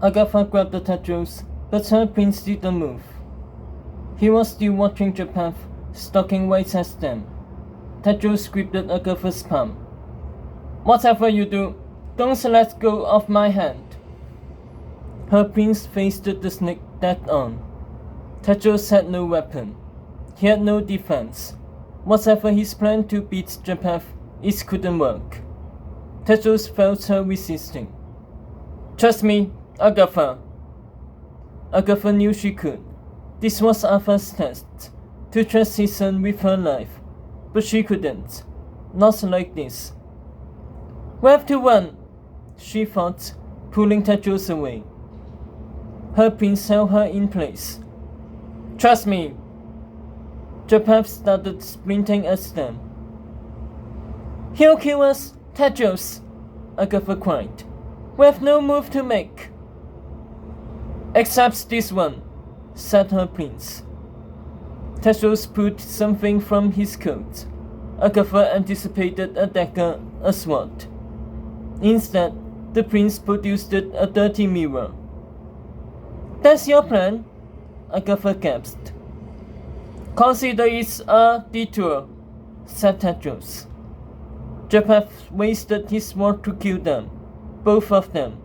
Agatha grabbed the tattoos, but her prince didn't move. He was still watching Japath, stalking right at them. Tattoos gripped Agatha's palm. "Whatever you do, don't let go of my hand." Her prince faced the snake dead on. Tattoos had no weapon. He had no defense. Whatever his plan to beat Japath, it couldn't work. Tattoos felt her resisting. "Trust me, Agatha." Agatha knew she could. This was Arthur's test, to trust his son with her life. But she couldn't. Not like this. "We have to run," she thought, pulling Tattoos away. Her prince held her in place. "Trust me." Japath started sprinting at them. "He'll kill us, Tattoos," Agatha cried. "We have no move to make." "Except this one," said her prince. Tattoos pulled something from his coat. Agatha anticipated a dagger, a sword. Instead, the prince produced a dirty mirror. "That's your plan?" Agatha gasped. "Consider it a detour," said Tattoos. Japath wasted his sword to kill them, both of them.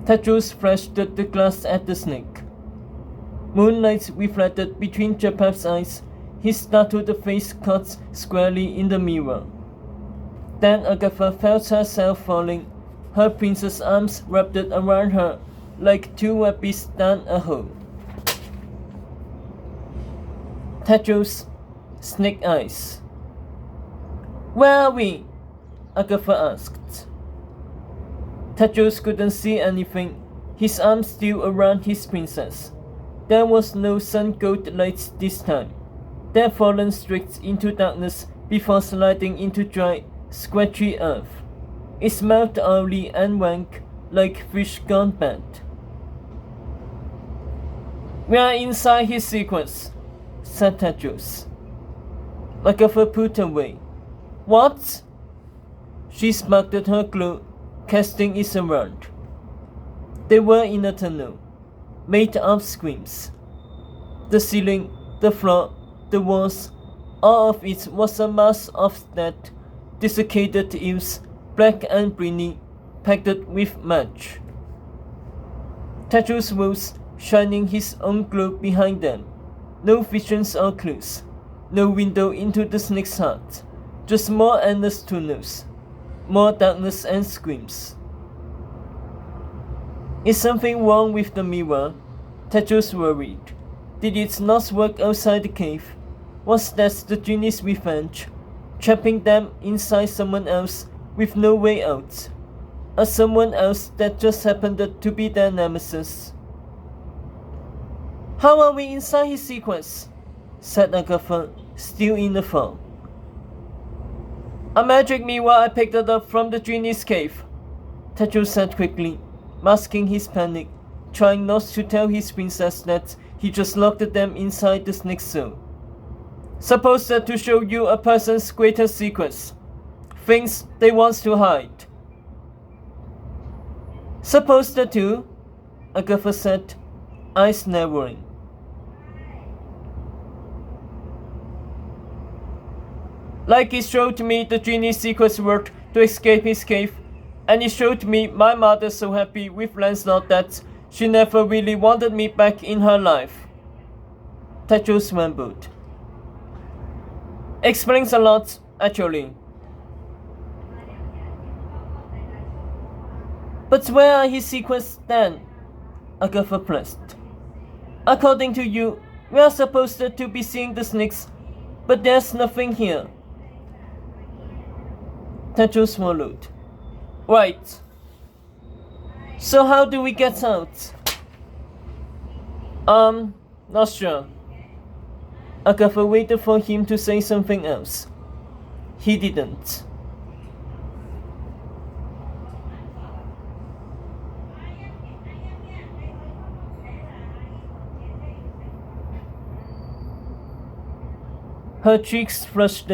Tattoos flashed the glass at the snake. Moonlight reflected between Japath's eyes. His tattooed face caught squarely in the mirror. Then Agatha felt herself falling. Her prince's arms wrapped around her like two webbies down a hole. Tattoos, snake eyes. "Where are we?" Agatha asked. Tattoos couldn't see anything, his arms still around his princess. There was no sun-gold light this time. They had fallen straight into darkness before sliding into dry, scratchy earth. It smelled oily and rank, like fish gone bad. "We are inside his sequence," said Tattoos. Agatha put away. "What?" She sparkled her glow, casting it around. They were in a tunnel, made of screens. The ceiling, the floor, the walls, all of it was a mass of dead, desiccated ills, black and briny, packed with match. Tattoos rose, shining his own glow behind them. No visions or clues, no window into the snake's heart, just more endless tunnels, more darkness and screams. "Is something wrong with the mirror?" Tattoos worried. Did it not work outside the cave? Was that the genie's revenge, trapping them inside someone else with no way out? A someone else that just happened to be their nemesis? "How are we inside his sequence?" said Agatha, still in the fog. "A magic mirror I picked it up from the genie's cave," Tattoos said quickly, masking his panic, trying not to tell his princess that he just locked them inside the snake's soul. "Supposed to show you a person's greatest secrets, things they want to hide." "Supposed to?" Agatha said, eyes narrowing. "Like it showed me the genie's secret word to escape his cave, and it showed me my mother so happy with Lancelot that she never really wanted me back in her life." Tattoos rambled. "Explains a lot, actually." "But where are his secrets then?" Agatha pressed. "According to you, we are supposed to be seeing the snakes, but there's nothing here." Tattoos swallowed. "Right. So how do we get out?" Not sure." Agatha waited for him to say something else. He didn't. Her cheeks flushed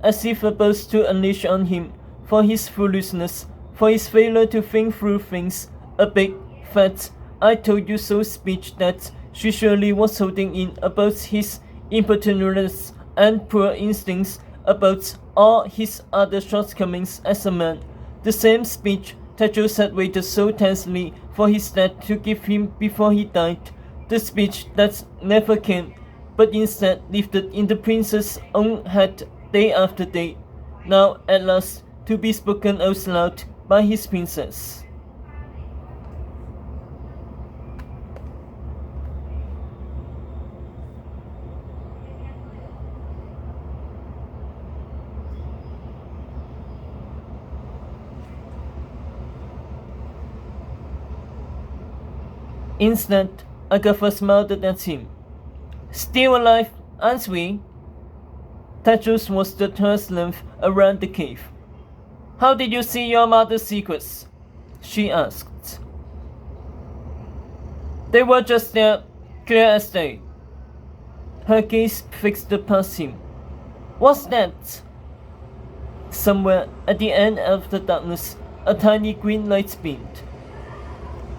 as if about to unleash on him for his foolishness, for his failure to think through things, a big, fat "I told you so" speech that she surely was holding in about his impertinence and poor instincts, about all his other shortcomings as a man. The same speech Tedros had waited so tensely for his dad to give him before he died. The speech that never came, but instead lived in the prince's own head day after day, now at last to be spoken out loud by his princess. Instead, Agatha smiled at him. "Still alive, aren't we?" Tedros was the third length around the cave. "How did you see your mother's secrets?" she asked. "They were just there, clear as day." Her gaze fixed past him. "What's that?" Somewhere at the end of the darkness, a tiny green light beamed.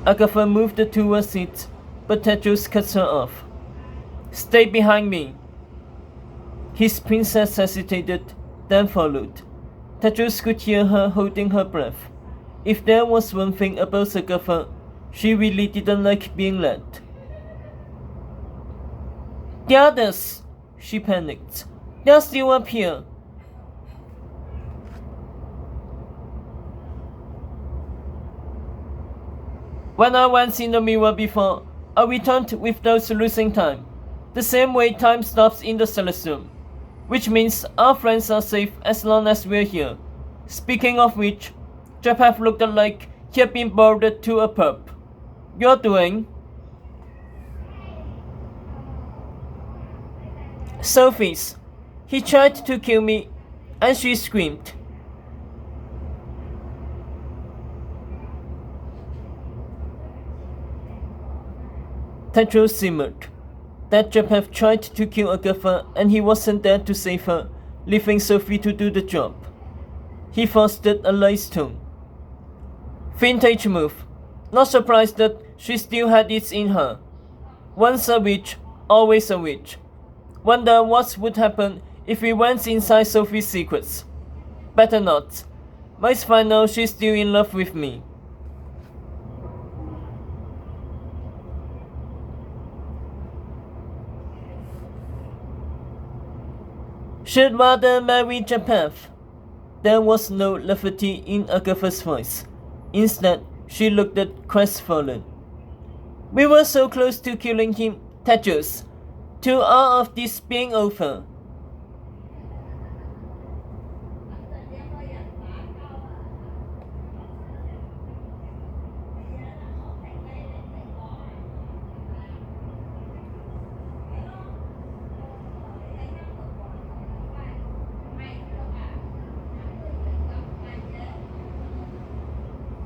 Agatha moved towards it, but Tedros cut her off. "Stay behind me." His princess hesitated, then followed. Tedros could hear her holding her breath. If there was one thing about Agatha, she really didn't like being led. "The others!" she panicked. "They're still up here." "When I went in the mirror before, I returned without losing time. The same way time stops in the Celestium. Which means our friends are safe as long as we're here." Speaking of which, Japheth looked like he had been boarded to a pub. "You're doing?" "Sophie's. He tried to kill me," and she screamed. Tedros simmered. That Japheth tried to kill Agatha and he wasn't there to save her, leaving Sophie to do the job. He fostered a light tone. "Vintage move. Not surprised that she still had it in her. Once a witch, always a witch. Wonder what would happen if we went inside Sophie's secrets. Better not. Might find out she's still in love with me." "Should rather marry Japheth." There was no levity in Agatha's voice. Instead, she looked crestfallen. "We were so close to killing him, Tedros. To all of this being over."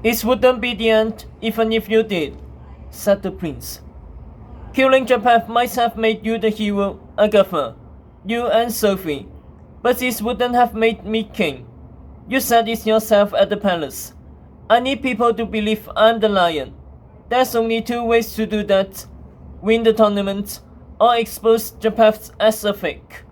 "It wouldn't be the end, even if you did," said the prince. "Killing Japheth might have made you the hero, Agatha, you and Sophie, but it wouldn't have made me king. You said it yourself at the palace. I need people to believe I'm the lion. There's only two ways to do that: win the tournament, or expose Japheth as a fake."